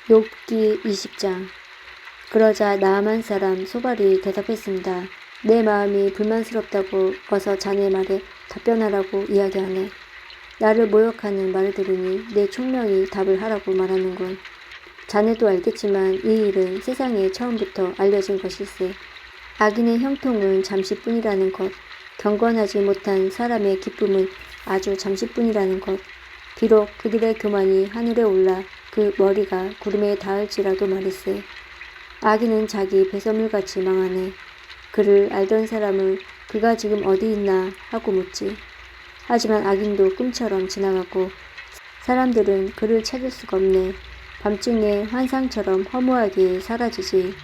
욥기 20장. 그러자 나아만 사람 소발이 대답했습니다. 내 마음이 불만스럽다고 어서 자네 말에 답변하라고 이야기하네. 나를 모욕하는 말을 들으니 내 총명이 답을 하라고 말하는군. 자네도 알겠지만 이 일은 세상에 처음부터 알려진 것일세. 악인의 형통은 잠시뿐이라는 것, 경건하지 못한 사람의 기쁨은 아주 잠시뿐이라는 것, 비록 그들의 교만이 하늘에 올라 그 머리가 구름에 닿을지라도 말일세. 악인은 자기 배설물같이 망하네. 그를 알던 사람은 그가 지금 어디 있나 하고 묻지. 하지만 악인도 꿈처럼 지나가고 사람들은 그를 찾을 수가 없네. 밤중에 환상처럼 허무하게 사라지지.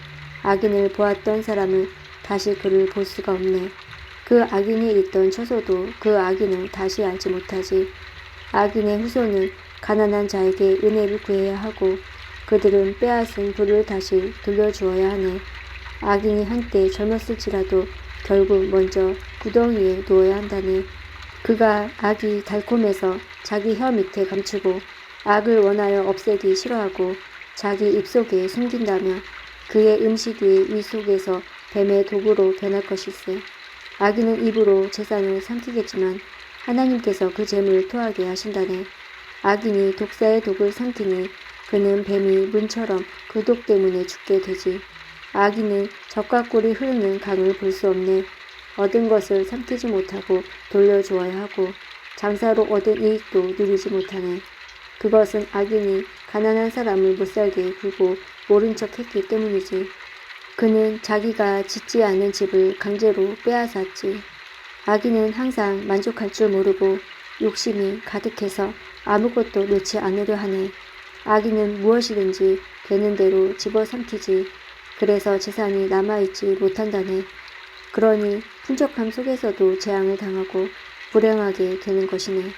악인을 보았던 사람은 다시 그를 볼 수가 없네. 그 악인이 있던 처소도 그 악인을 다시 알지 못하지. 악인의 후손은 가난한 자에게 은혜를 구해야 하고 그들은 빼앗은 부를 다시 돌려주어야 하네. 악인이 한때 젊었을지라도 결국 먼저 구덩이에 누워야 한다네. 그가 악이 달콤해서 자기 혀 밑에 감추고 악을 원하여 없애기 싫어하고 자기 입속에 숨긴다며 그의 음식이 위 속에서 뱀의 독으로 변할 것일세. 악인은 입으로 재산을 삼키겠지만 하나님께서 그 재물을 토하게 하신다네. 악인이 독사의 독을 삼키니 그는 뱀이 문처럼 그 독 때문에 죽게 되지. 악인은 젖과 꿀이 흐르는 강을 볼 수 없네. 얻은 것을 삼키지 못하고 돌려주어야 하고 장사로 얻은 이익도 누리지 못하네. 그것은 악인이 가난한 사람을 못살게 굴고 모른 척 했기 때문이지. 그는 자기가 짓지 않은 집을 강제로 빼앗았지. 악인은 항상 만족할 줄 모르고 욕심이 가득해서 아무것도 놓지 않으려 하네. 악인은 무엇이든지 되는 대로 집어삼키지. 그래서 재산이 남아있지 못한다네. 그러니 풍족함 속에서도 재앙을 당하고 불행하게 되는 것이네.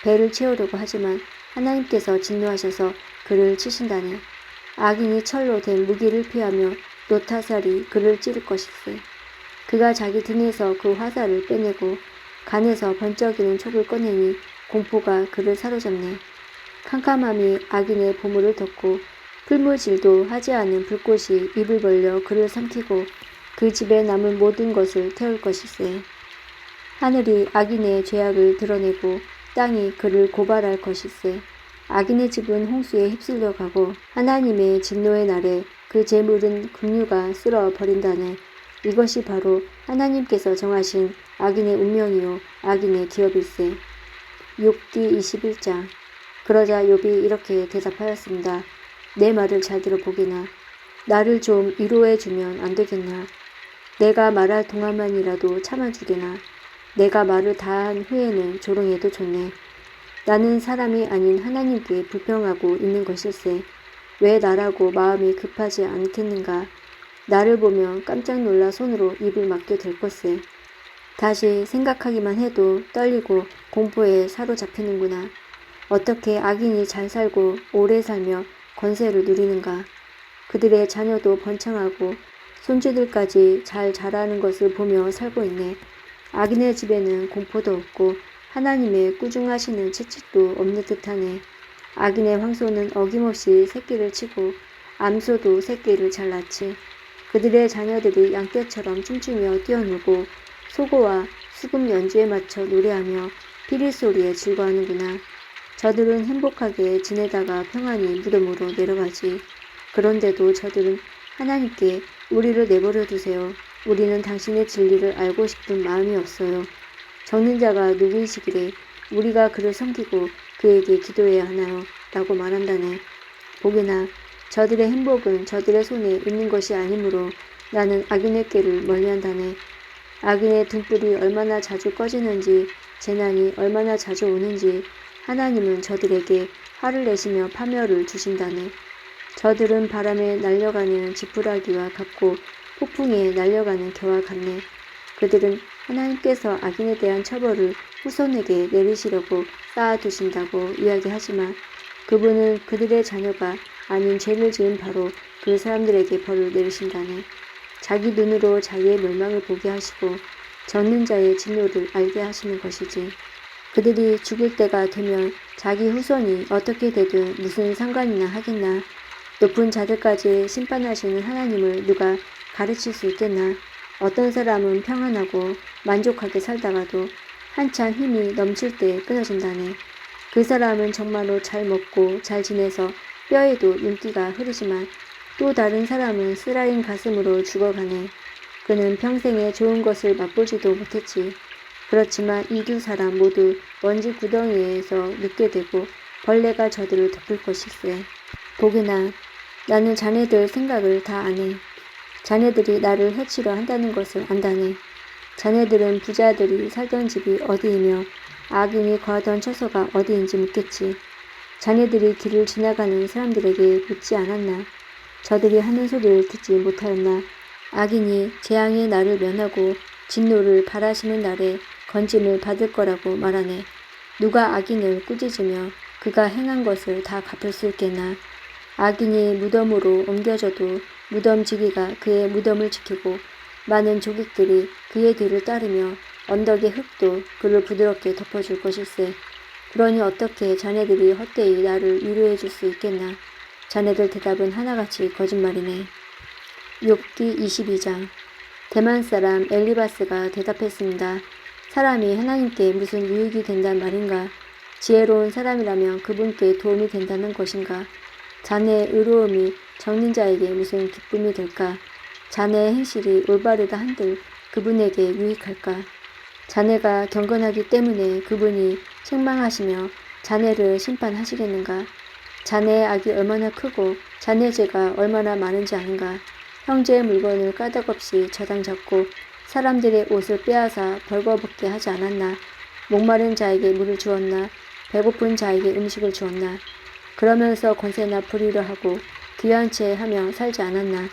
배를 채우려고 하지만 하나님께서 진노하셔서 그를 치신다네. 악인이 철로 된 무기를 피하며 노타살이 그를 찌를 것일세. 그가 자기 등에서 그 화살을 빼내고 간에서 번쩍이는 촉을 꺼내니 공포가 그를 사로잡네. 캄캄함이 악인의 보물을 덮고 풀무질도 하지 않은 불꽃이 입을 벌려 그를 삼키고 그 집에 남은 모든 것을 태울 것일세. 하늘이 악인의 죄악을 드러내고 땅이 그를 고발할 것일세. 악인의 집은 홍수에 휩쓸려 가고 하나님의 진노의 날에 그 재물은 급류가 쓸어 버린다네. 이것이 바로 하나님께서 정하신 악인의 운명이요 악인의 기업일세. 욥기 21장. 그러자 욥이 이렇게 대답하였습니다. 내 말을 잘 들어보게나. 나를 좀 위로해 주면 안 되겠나. 내가 말할 동안만이라도 참아주게나. 내가 말을 다한 후에는 조롱해도 좋네. 나는 사람이 아닌 하나님께 불평하고 있는 것일세. 왜 나라고 마음이 급하지 않겠는가. 나를 보면 깜짝 놀라 손으로 입을 막게 될 것세. 다시 생각하기만 해도 떨리고 공포에 사로잡히는구나. 어떻게 악인이 잘 살고 오래 살며 권세를 누리는가. 그들의 자녀도 번창하고 손주들까지 잘 자라는 것을 보며 살고 있네. 악인의 집에는 공포도 없고 하나님의 꾸중하시는 채찍도 없는 듯하네. 악인의 황소는 어김없이 새끼를 치고 암소도 새끼를 잘 낳지. 그들의 자녀들이 양떼처럼 춤추며 뛰어놀고 소고와 수금 연주에 맞춰 노래하며 피리 소리에 즐거워하는구나. 저들은 행복하게 지내다가 평안히 무덤으로 내려가지. 그런데도 저들은 하나님께 우리를 내버려 두세요. 우리는 당신의 진리를 알고 싶은 마음이 없어요. 적는 자가 누구이시기래 우리가 그를 섬기고 그에게 기도해야 하나요? 라고 말한다네. 보게나 저들의 행복은 저들의 손에 있는 것이 아니므로 나는 악인의 꾀를 멀리한다네. 악인의 등불이 얼마나 자주 꺼지는지 재난이 얼마나 자주 오는지 하나님은 저들에게 화를 내시며 파멸을 주신다네. 저들은 바람에 날려가는 지푸라기와 같고 폭풍에 날려가는 겨와 같네. 그들은 하나님께서 악인에 대한 처벌을 후손에게 내리시려고 쌓아두신다고 이야기하지만 그분은 그들의 자녀가 아닌 죄를 지은 바로 그 사람들에게 벌을 내리신다네. 자기 눈으로 자기의 멸망을 보게 하시고 젖는 자의 진노를 알게 하시는 것이지. 그들이 죽을 때가 되면 자기 후손이 어떻게 되든 무슨 상관이나 하겠나. 높은 자들까지 심판하시는 하나님을 누가 가르칠 수 있겠나? 어떤 사람은 평안하고 만족하게 살다가도 한참 힘이 넘칠 때 끊어진다네. 그 사람은 정말로 잘 먹고 잘 지내서 뼈에도 윤기가 흐르지만 또 다른 사람은 쓰라린 가슴으로 죽어가네. 그는 평생에 좋은 것을 맛보지도 못했지. 그렇지만 이 두 사람 모두 먼지 구덩이에서 눕게 되고 벌레가 저들을 덮을 것일세. 보게나 나는 자네들 생각을 다 아네. 자네들이 나를 해치려 한다는 것을 안다네. 자네들은 부자들이 살던 집이 어디이며 악인이 거하던 처소가 어디인지 묻겠지. 자네들이 길을 지나가는 사람들에게 묻지 않았나? 저들이 하는 소리를 듣지 못하였나? 악인이 재앙의 날을 면하고 진노를 바라시는 날에 건짐을 받을 거라고 말하네. 누가 악인을 꾸짖으며 그가 행한 것을 다 갚을 수 있겠나? 악인이 무덤으로 옮겨져도 무덤지기가 그의 무덤을 지키고 많은 조객들이 그의 뒤를 따르며 언덕의 흙도 그를 부드럽게 덮어줄 것일세. 그러니 어떻게 자네들이 헛되이 나를 위로해 줄 수 있겠나? 자네들 대답은 하나같이 거짓말이네. 욥기 22장. 대만 사람 엘리바스가 대답했습니다. 사람이 하나님께 무슨 유익이 된단 말인가? 지혜로운 사람이라면 그분께 도움이 된다는 것인가? 자네의 의로움이 적는 자에게 무슨 기쁨이 될까? 자네의 행실이 올바르다 한들 그분에게 유익할까? 자네가 경건하기 때문에 그분이 책망하시며 자네를 심판하시겠는가? 자네의 악이 얼마나 크고 자네 죄가 얼마나 많은지 아는가? 형제의 물건을 까닭없이 저당 잡고 사람들의 옷을 빼앗아 벌거벗게 하지 않았나? 목마른 자에게 물을 주었나? 배고픈 자에게 음식을 주었나? 그러면서 권세나 부리려 하고 귀한 채 하며 살지 않았나?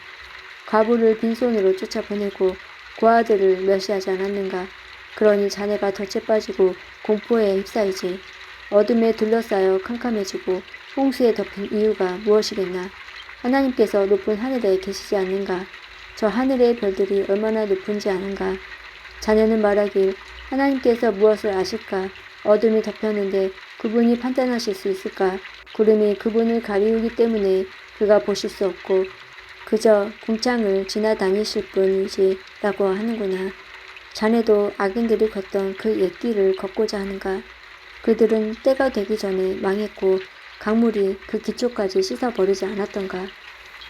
과부를 빈손으로 쫓아보내고 고아들을 멸시하지 않았는가? 그러니 자네가 덫에 빠지고 공포에 휩싸이지. 어둠에 둘러싸여 캄캄해지고 홍수에 덮인 이유가 무엇이겠나? 하나님께서 높은 하늘에 계시지 않는가? 저 하늘의 별들이 얼마나 높은지 아는가? 자네는 말하길 하나님께서 무엇을 아실까? 어둠이 덮였는데 그분이 판단하실 수 있을까? 구름이 그분을 가리우기 때문에 그가 보실 수 없고 그저 궁창을 지나다니실 뿐이지 라고 하는구나. 자네도 악인들이 걷던 그 옛길을 걷고자 하는가? 그들은 때가 되기 전에 망했고 강물이 그 기초까지 씻어버리지 않았던가?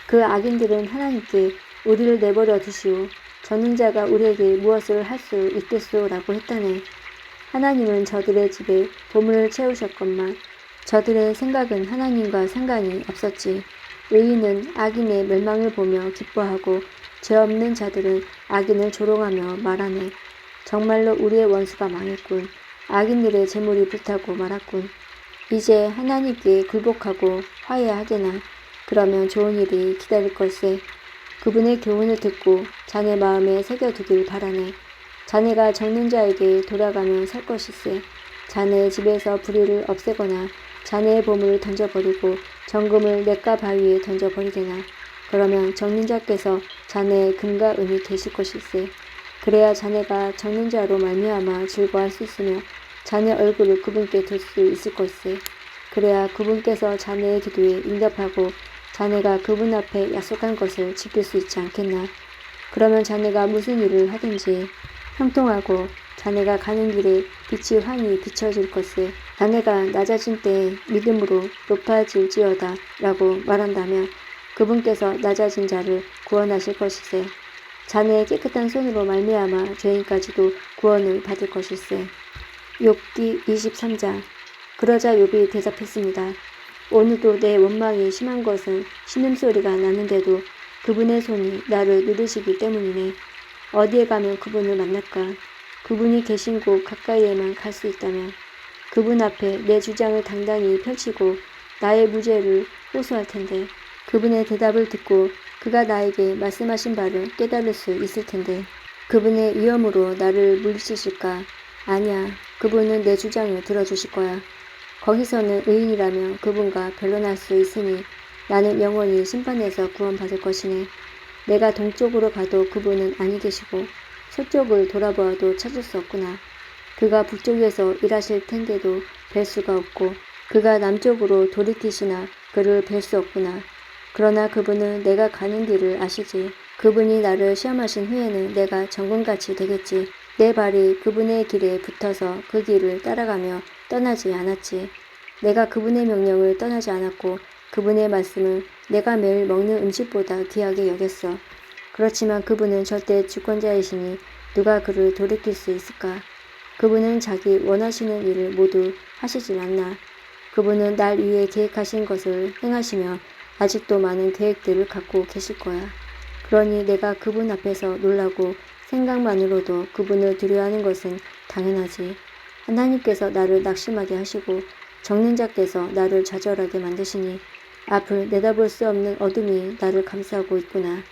그 악인들은 하나님께 우리를 내버려 두시오. 젖는 자가 우리에게 무엇을 할 수 있겠소 라고 했다네. 하나님은 저들의 집에 보물을 채우셨건만 저들의 생각은 하나님과 상관이 없었지. 의인은 악인의 멸망을 보며 기뻐하고 죄 없는 자들은 악인을 조롱하며 말하네. 정말로 우리의 원수가 망했군. 악인들의 재물이 불타고 말았군. 이제 하나님께 굴복하고 화해하게나. 그러면 좋은 일이 기다릴 걸세. 그분의 교훈을 듣고 자네 마음에 새겨두길 바라네. 자네가 적는 자에게 돌아가면 살 것일세. 자네의 집에서 불의를 없애거나 자네의 보물을 던져버리고 정금을 냇가 바위에 던져버리게나. 그러면 적는 자께서 자네의 금과 은이 되실 것일세. 그래야 자네가 적는 자로 말미암아 즐거워할 수 있으며 자네 얼굴을 그분께 둘 수 있을 것세. 그래야 그분께서 자네의 기도에 응답하고 자네가 그분 앞에 약속한 것을 지킬 수 있지 않겠나. 그러면 자네가 무슨 일을 하든지 형통하고 자네가 가는 길에 빛이 환히 비춰질 것을 자네가 낮아진 때에 믿음으로 높아질지어다 라고 말한다면 그분께서 낮아진 자를 구원하실 것이세. 자네의 깨끗한 손으로 말미암아 죄인까지도 구원을 받을 것일세. 욥기 23장. 그러자 욥이 대답했습니다. 오늘도 내 원망이 심한 것은 신음소리가 나는데도 그분의 손이 나를 누르시기 때문이네. 어디에 가면 그분을 만날까? 그분이 계신 곳 가까이에만 갈 수 있다면 그분 앞에 내 주장을 당당히 펼치고 나의 무죄를 호소할 텐데 그분의 대답을 듣고 그가 나에게 말씀하신 바를 깨달을 수 있을 텐데 그분의 위엄으로 나를 물리치실까? 아니야. 그분은 내 주장을 들어주실 거야. 거기서는 의인이라면 그분과 변론할 수 있으니 나는 영원히 심판에서 구원받을 것이네. 내가 동쪽으로 가도 그분은 아니 계시고 서쪽을 돌아보아도 찾을 수 없구나. 그가 북쪽에서 일하실 텐데도 뵐 수가 없고 그가 남쪽으로 돌이키시나 그를 뵐 수 없구나. 그러나 그분은 내가 가는 길을 아시지. 그분이 나를 시험하신 후에는 내가 정금같이 되겠지. 내 발이 그분의 길에 붙어서 그 길을 따라가며 떠나지 않았지. 내가 그분의 명령을 떠나지 않았고 그분의 말씀을 내가 매일 먹는 음식보다 귀하게 여겼어. 그렇지만 그분은 절대 주권자이시니 누가 그를 돌이킬 수 있을까? 그분은 자기 원하시는 일을 모두 하시질 않나. 그분은 날 위해 계획하신 것을 행하시며 아직도 많은 계획들을 갖고 계실 거야. 그러니 내가 그분 앞에서 놀라고 생각만으로도 그분을 두려워하는 것은 당연하지. 하나님께서 나를 낙심하게 하시고 적는 자께서 나를 좌절하게 만드시니 앞을 내다볼 수 없는 어둠이 나를 감싸고 있구나.